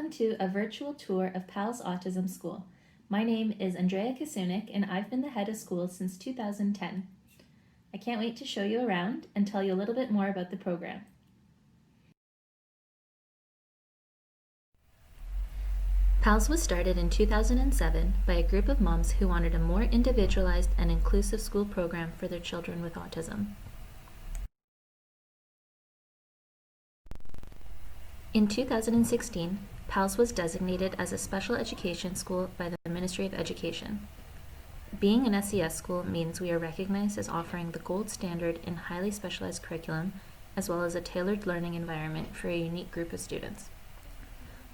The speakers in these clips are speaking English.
welcome to a virtual tour of PALS Autism School. My name is Andrea Kasunik and I've been the head of school since 2010. I can't wait to show you around and tell you a little bit more about the program. PALS was started in 2007 by a group of moms who wanted a more individualized and inclusive school program for their children with autism. In 2016, PALS was designated as a special education school by the Ministry of Education. Being an SES school means we are recognized as offering the gold standard in highly specialized curriculum, as well as a tailored learning environment for a unique group of students.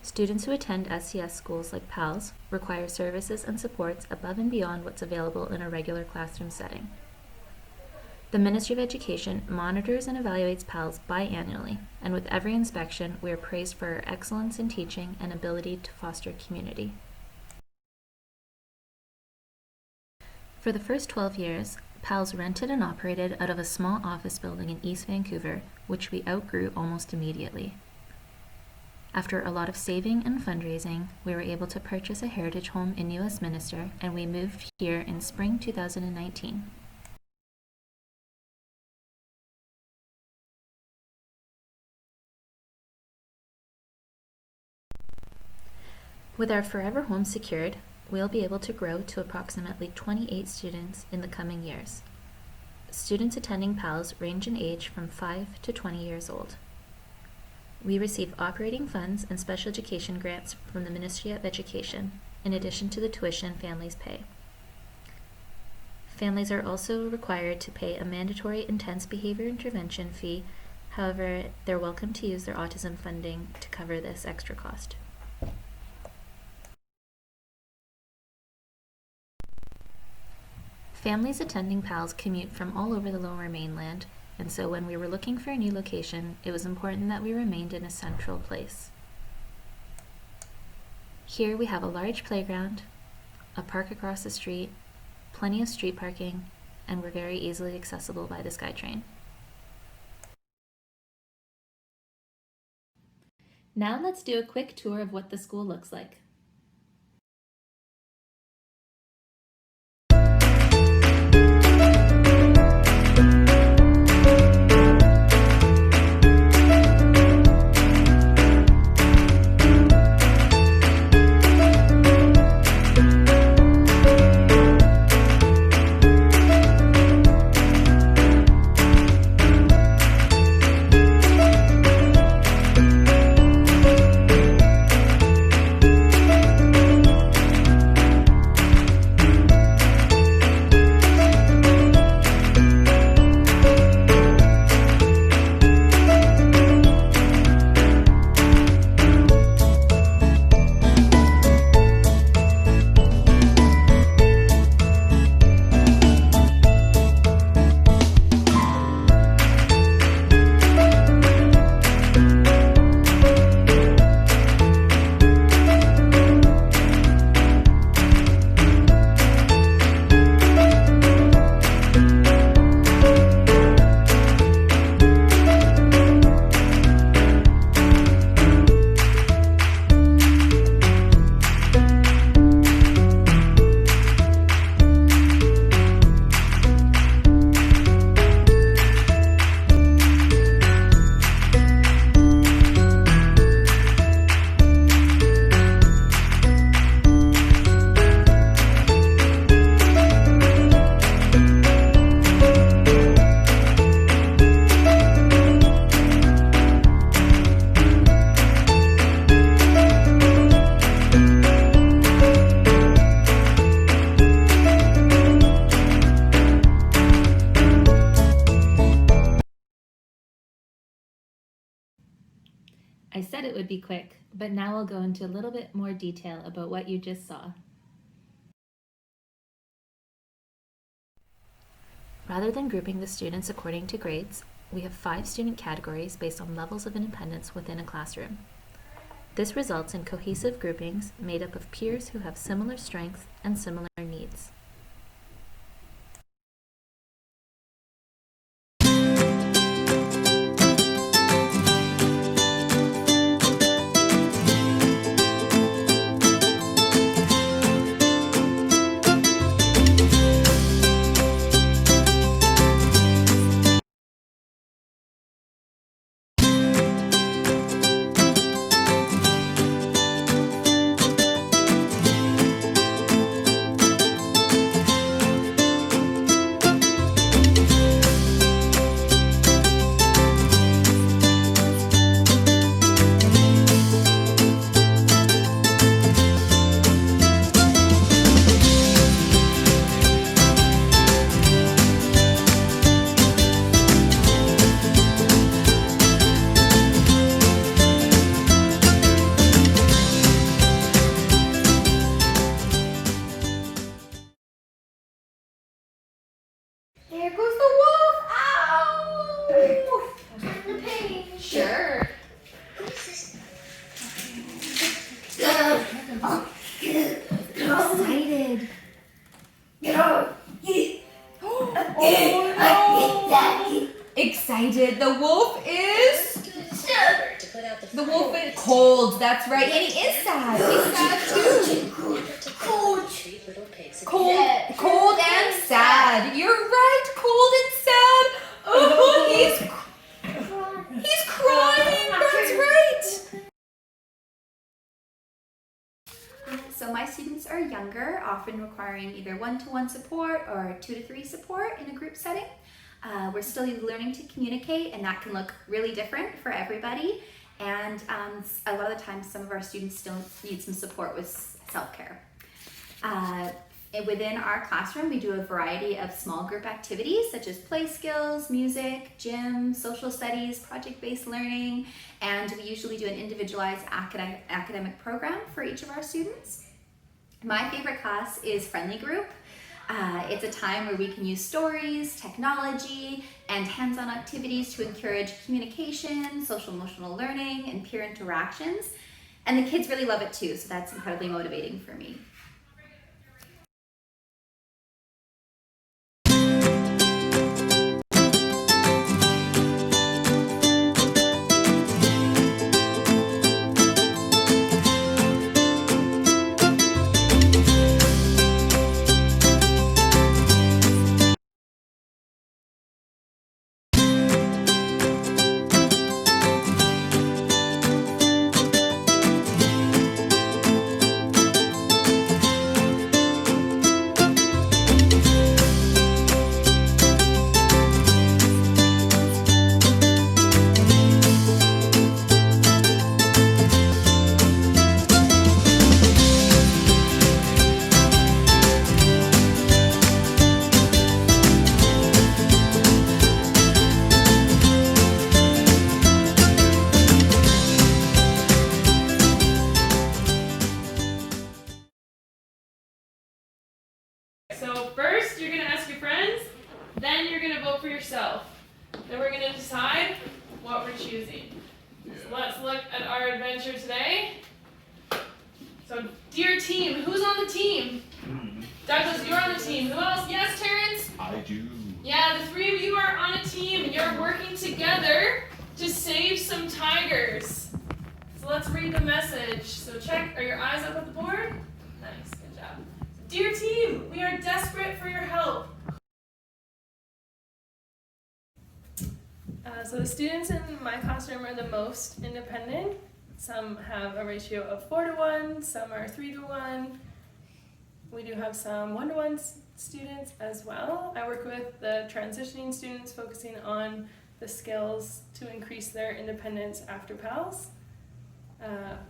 Students who attend SES schools like PALS require services and supports above and beyond what's available in a regular classroom setting. The Ministry of Education monitors and evaluates PALS biannually, and with every inspection, we are praised for our excellence in teaching and ability to foster community. For the first 12 years, PALS rented and operated out of a small office building in East Vancouver, which we outgrew almost immediately. After a lot of saving and fundraising, we were able to purchase a heritage home in New Westminster, and we moved here in spring 2019. With our forever home secured, we'll be able to grow to approximately 28 students in the coming years. Students attending PALS range in age from 5 to 20 years old. We receive operating funds and special education grants from the Ministry of Education, in addition to the tuition families pay. Families are also required to pay a mandatory intense behavior intervention fee. However, they're welcome to use their autism funding to cover this extra cost. Families attending PALS commute from all over the Lower Mainland, and so when we were looking for a new location, it was important that we remained in a central place. Here we have a large playground, a park across the street, plenty of street parking, and we're very easily accessible by the SkyTrain. Now let's do a quick tour of what the school looks like. I said it would be quick, but now I'll go into a little bit more detail about what you just saw. Rather than grouping the students according to grades, we have 5 student categories based on levels of independence within a classroom. This results in cohesive groupings made up of peers who have similar strengths and similar needs. Excited. Excited. The wolf is... The wolf is cold. That's right. And he is sad. He's sad too. Cold and sad. You're right. Cold and sad. Oh, he's crying. That's right. So my students are younger, often requiring either one-to-one support or 2 to 3 support in a group setting. We're still learning to communicate, and that can look really different for everybody. And a lot of the times, some of our students still need some support with self-care. Within our classroom, we do a variety of small group activities such as play skills, music, gym, social studies, project-based learning, and we usually do an individualized academic program for each of our students. My favorite class is Friendly Group. It's a time where we can use stories, technology, and hands-on activities to encourage communication, social-emotional learning, and peer interactions. And the kids really love it too, so that's incredibly motivating for me. So first you're going to ask your friends, then you're going to vote for yourself. Then we're going to decide what we're choosing. So let's look at our adventure today. So dear team, who's on the team? Douglas, you're on the team. Who else? Yes, Terrence? I do. Yeah, the 3 of you are on a team and you're working together to save some tigers. So let's read the message. So check, are your eyes up at the board? Nice, good job. Dear team, we are desperate for your help. So the students in my classroom are the most independent. Some have a ratio of 4 to 1, some are 3 to 1. We do have some 1 to 1 students as well. I work with the transitioning students, focusing on the skills to increase their independence after PALS.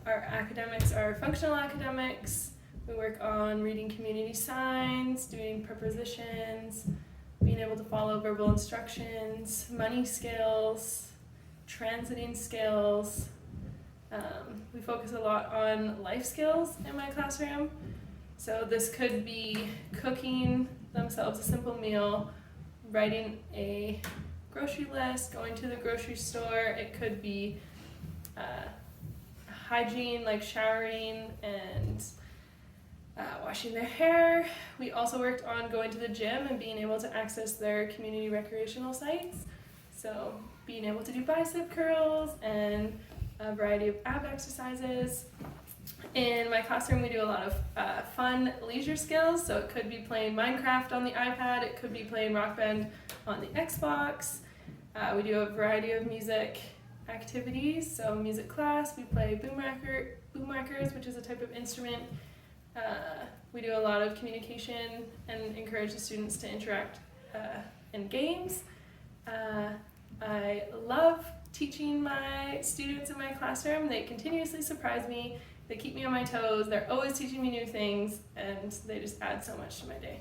Our academics are functional academics. We work on reading community signs, doing prepositions, being able to follow verbal instructions, money skills, transiting skills. We focus a lot on life skills in my classroom. So this could be cooking themselves a simple meal, writing a grocery list, going to the grocery store. It could be hygiene, like showering and washing their hair. We also worked on going to the gym and being able to access their community recreational sites. So being able to do bicep curls and a variety of ab exercises. In my classroom, we do a lot of fun leisure skills. So it could be playing Minecraft on the iPad. It could be playing Rock Band on the Xbox. We do a variety of music activities. So music class, we play boomwhackers, which is a type of instrument. We do a lot of communication and encourage the students to interact in games. I love teaching my students in my classroom. They continuously surprise me. They keep me on my toes. They're always teaching me new things, and they just add so much to my day.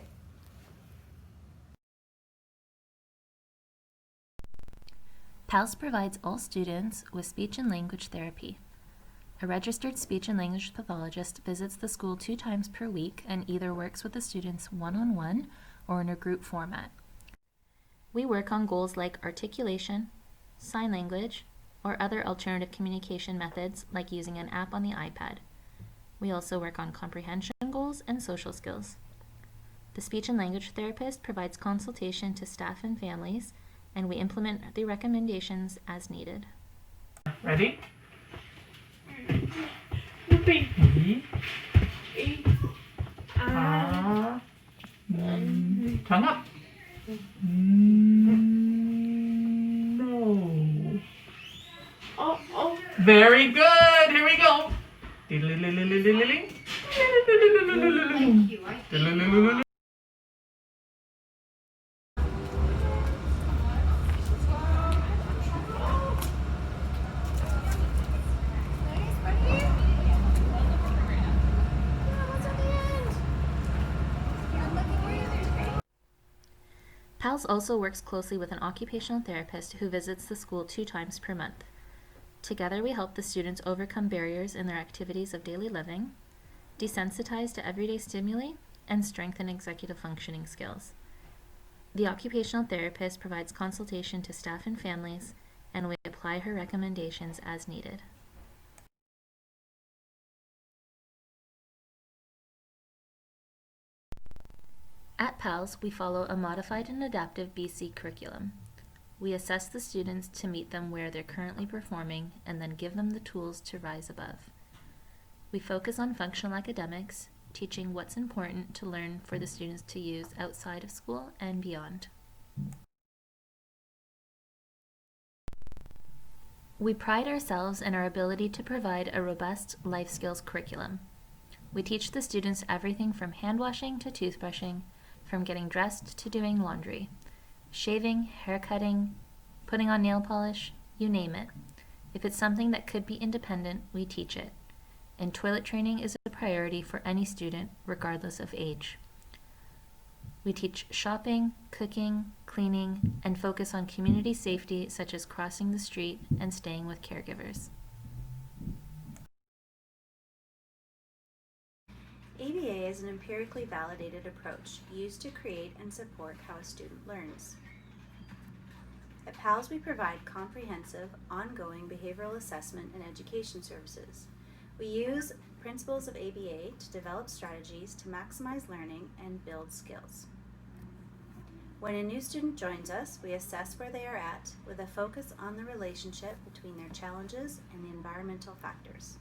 PALS provides all students with speech and language therapy. A registered speech and language pathologist visits the school 2 times per week and either works with the students one-on-one or in a group format. We work on goals like articulation, sign language, or other alternative communication methods like using an app on the iPad. We also work on comprehension goals and social skills. The speech and language therapist provides consultation to staff and families, and we implement the recommendations as needed. Ready? E, tongue up. No. Oh. Very good. Here we go. PALS also works closely with an occupational therapist who visits the school 2 times per month. Together, we help the students overcome barriers in their activities of daily living, desensitize to everyday stimuli, and strengthen executive functioning skills. The occupational therapist provides consultation to staff and families, and we apply her recommendations as needed. At PALS, we follow a modified and adaptive BC curriculum. We assess the students to meet them where they're currently performing and then give them the tools to rise above. We focus on functional academics, teaching what's important to learn for the students to use outside of school and beyond. We pride ourselves in our ability to provide a robust life skills curriculum. We teach the students everything from hand washing to toothbrushing, from getting dressed to doing laundry, shaving, haircutting, putting on nail polish, you name it. If it's something that could be independent, we teach it. And toilet training is a priority for any student, regardless of age. We teach shopping, cooking, cleaning, and focus on community safety such as crossing the street and staying with caregivers. ABA is an empirically validated approach used to create and support how a student learns. At PALS, we provide comprehensive, ongoing behavioral assessment and education services. We use principles of ABA to develop strategies to maximize learning and build skills. When a new student joins us, we assess where they are at with a focus on the relationship between their challenges and the environmental factors.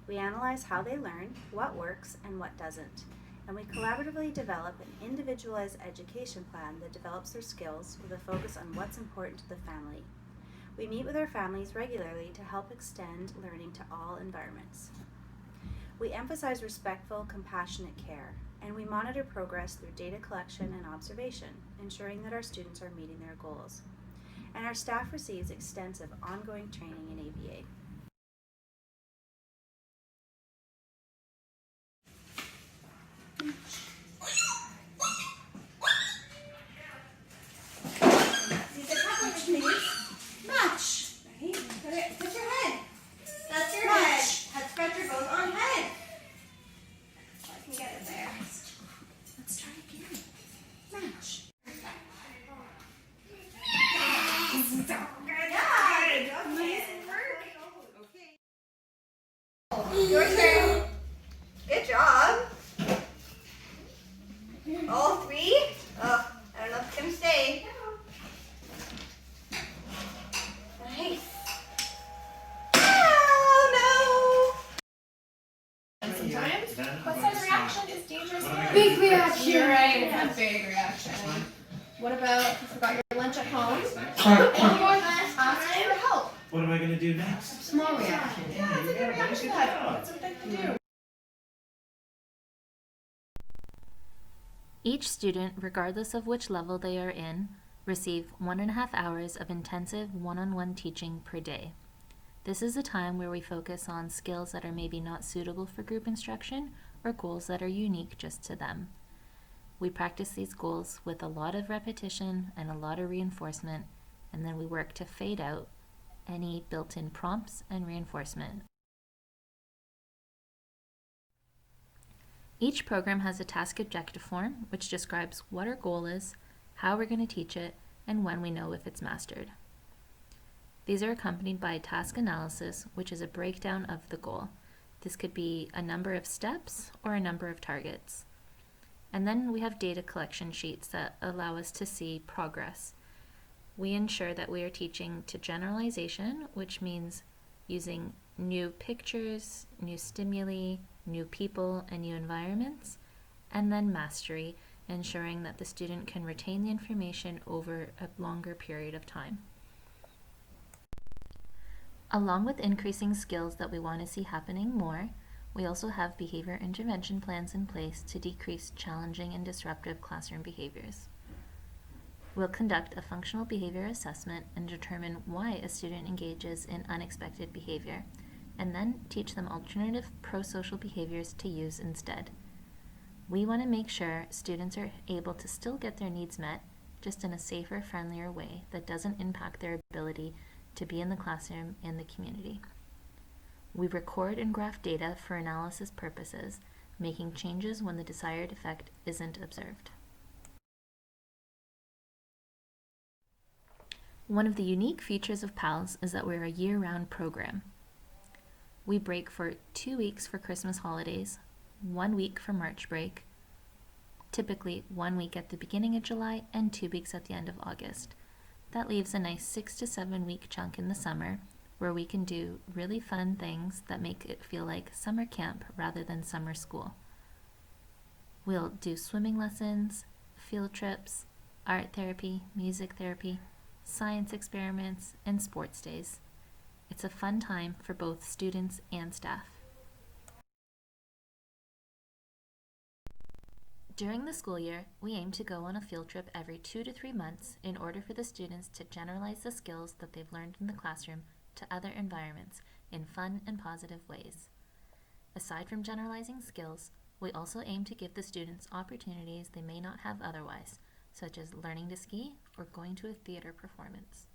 We analyze how they learn, what works, and what doesn't, and we collaboratively develop an individualized education plan that develops their skills with a focus on what's important to the family. We meet with our families regularly to help extend learning to all environments. We emphasize respectful, compassionate care, and we monitor progress through data collection and observation, ensuring that our students are meeting their goals. And our staff receives extensive ongoing training in ABA. Match. Right? Put your head. That's your head. Head scratcher goes on head. I can get it there. Let's try again. Match. Good job. Nice work. Okay. Your turn. Good job. All three? Oh, I don't know if it's gonna stay. Nice. Oh no! Sometimes, what size reaction is dangerous? Big reaction. You're right, a big reaction. What about if you forgot your lunch at home? Or ask for help. What am I going to do next? Small reaction. Yeah, it's a good reaction. That's what they can do. Each student, regardless of which level they are in, receive 1.5 hours of intensive one-on-one teaching per day. This is a time where we focus on skills that are maybe not suitable for group instruction or goals that are unique just to them. We practice these goals with a lot of repetition and a lot of reinforcement, and then we work to fade out any built-in prompts and reinforcement. Each program has a task objective form, which describes what our goal is, how we're going to teach it, and when we know if it's mastered. These are accompanied by a task analysis, which is a breakdown of the goal. This could be a number of steps or a number of targets. And then we have data collection sheets that allow us to see progress. We ensure that we are teaching to generalization, which means using new pictures, new stimuli, new people, and new environments, and then mastery, ensuring that the student can retain the information over a longer period of time. Along with increasing skills that we want to see happening more, we also have behavior intervention plans in place to decrease challenging and disruptive classroom behaviors. We'll conduct a functional behavior assessment and determine why a student engages in unexpected behavior, and then teach them alternative pro-social behaviors to use instead. We want to make sure students are able to still get their needs met, just in a safer, friendlier way that doesn't impact their ability to be in the classroom and the community. We record and graph data for analysis purposes, making changes when the desired effect isn't observed. One of the unique features of PALS is that we're a year-round program. We break for 2 weeks for Christmas holidays, 1 week for March break, typically 1 week at the beginning of July and 2 weeks at the end of August. That leaves a nice 6 to 7 week chunk in the summer where we can do really fun things that make it feel like summer camp rather than summer school. We'll do swimming lessons, field trips, art therapy, music therapy, science experiments, and sports days. It's a fun time for both students and staff. During the school year, we aim to go on a field trip every 2 to 3 months in order for the students to generalize the skills that they've learned in the classroom to other environments in fun and positive ways. Aside from generalizing skills, we also aim to give the students opportunities they may not have otherwise, such as learning to ski or going to a theater performance.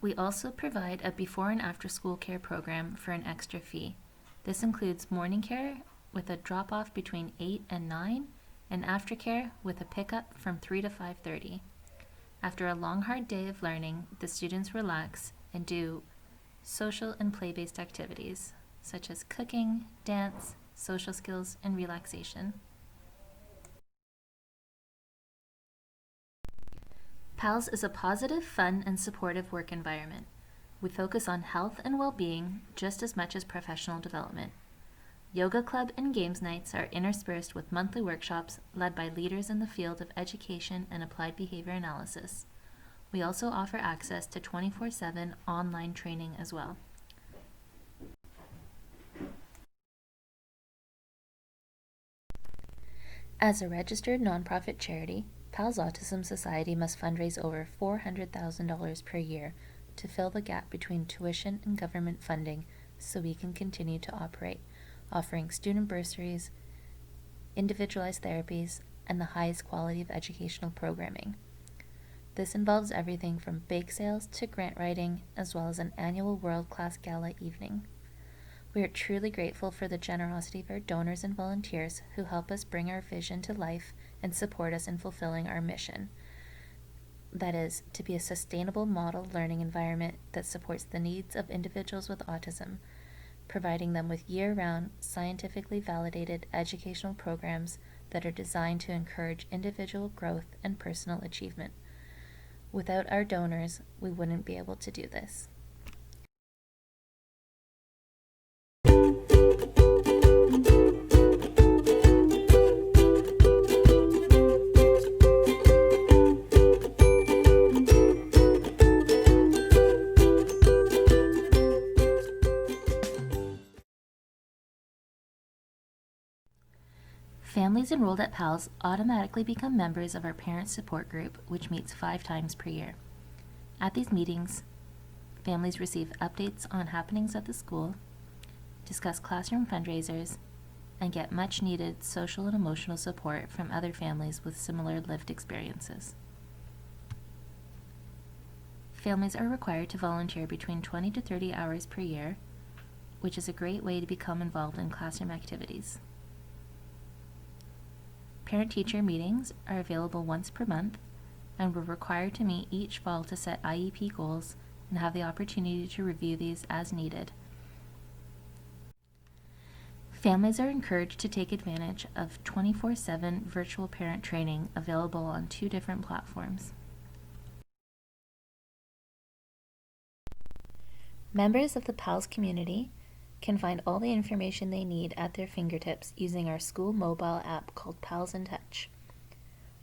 We also provide a before and after school care program for an extra fee. This includes morning care with a drop-off between 8 and 9, and aftercare with a pickup from 3 to 5:30. After a long, hard day of learning, the students relax and do social and play-based activities, such as cooking, dance, social skills, and relaxation. PALS is a positive, fun, and supportive work environment. We focus on health and well-being just as much as professional development. Yoga club and games nights are interspersed with monthly workshops led by leaders in the field of education and applied behavior analysis. We also offer access to 24/7 online training as well. As a registered nonprofit charity, PALS Autism Society must fundraise over $400,000 per year to fill the gap between tuition and government funding so we can continue to operate, offering student bursaries, individualized therapies, and the highest quality of educational programming. This involves everything from bake sales to grant writing, as well as an annual world-class gala evening. We are truly grateful for the generosity of our donors and volunteers who help us bring our vision to life and support us in fulfilling our mission. That is, to be a sustainable model learning environment that supports the needs of individuals with autism, providing them with year-round, scientifically validated educational programs that are designed to encourage individual growth and personal achievement. Without our donors, we wouldn't be able to do this. Families enrolled at PALS automatically become members of our parent support group, which meets 5 times per year. At these meetings, families receive updates on happenings at the school, discuss classroom fundraisers, and get much needed social and emotional support from other families with similar lived experiences. Families are required to volunteer between 20 to 30 hours per year, which is a great way to become involved in classroom activities. Parent-teacher meetings are available once per month, and we're required to meet each fall to set IEP goals and have the opportunity to review these as needed. Families are encouraged to take advantage of 24/7 virtual parent training available on 2 different platforms. Members of the PALS community can find all the information they need at their fingertips using our school mobile app called PALS in Touch.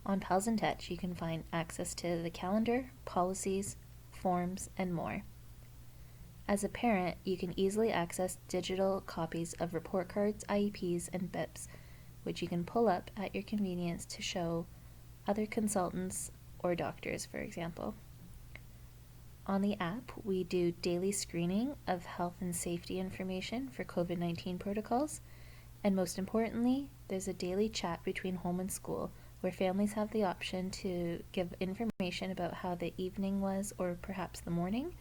On PALS in Touch, you can find access to the calendar, policies, forms, and more. As a parent, you can easily access digital copies of report cards, IEPs, and BIPs, which you can pull up at your convenience to show other consultants or doctors, for example. On the app, we do daily screening of health and safety information for COVID-19 protocols, and most importantly, there's a daily chat between home and school where families have the option to give information about how the evening was or perhaps the morning,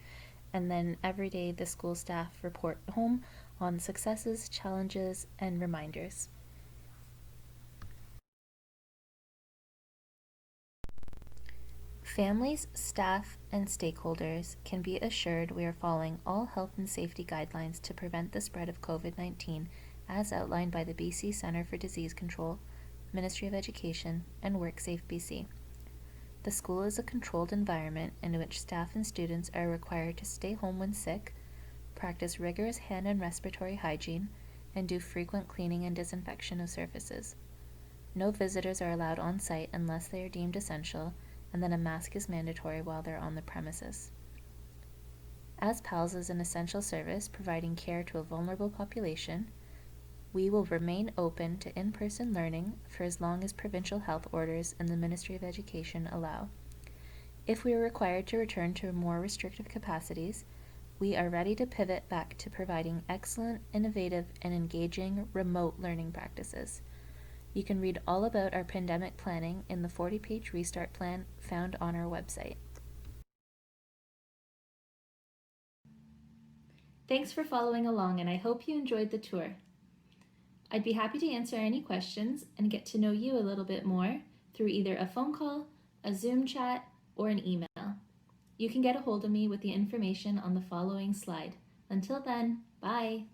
and then every day the school staff report home on successes, challenges, and reminders. Families, staff, and stakeholders can be assured we are following all health and safety guidelines to prevent the spread of COVID-19 as outlined by the BC Centre for Disease Control, Ministry of Education, and WorkSafe BC. The school is a controlled environment in which staff and students are required to stay home when sick, practice rigorous hand and respiratory hygiene, and do frequent cleaning and disinfection of surfaces. No visitors are allowed on site unless they are deemed essential, and then a mask is mandatory while they're on the premises. As PALS is an essential service providing care to a vulnerable population, we will remain open to in-person learning for as long as provincial health orders and the Ministry of Education allow. If we are required to return to more restrictive capacities, we are ready to pivot back to providing excellent, innovative, and engaging remote learning practices. You can read all about our pandemic planning in the 40-page restart plan found on our website. Thanks for following along, and I hope you enjoyed the tour. I'd be happy to answer any questions and get to know you a little bit more through either a phone call, a Zoom chat, or an email. You can get a hold of me with the information on the following slide. Until then, bye!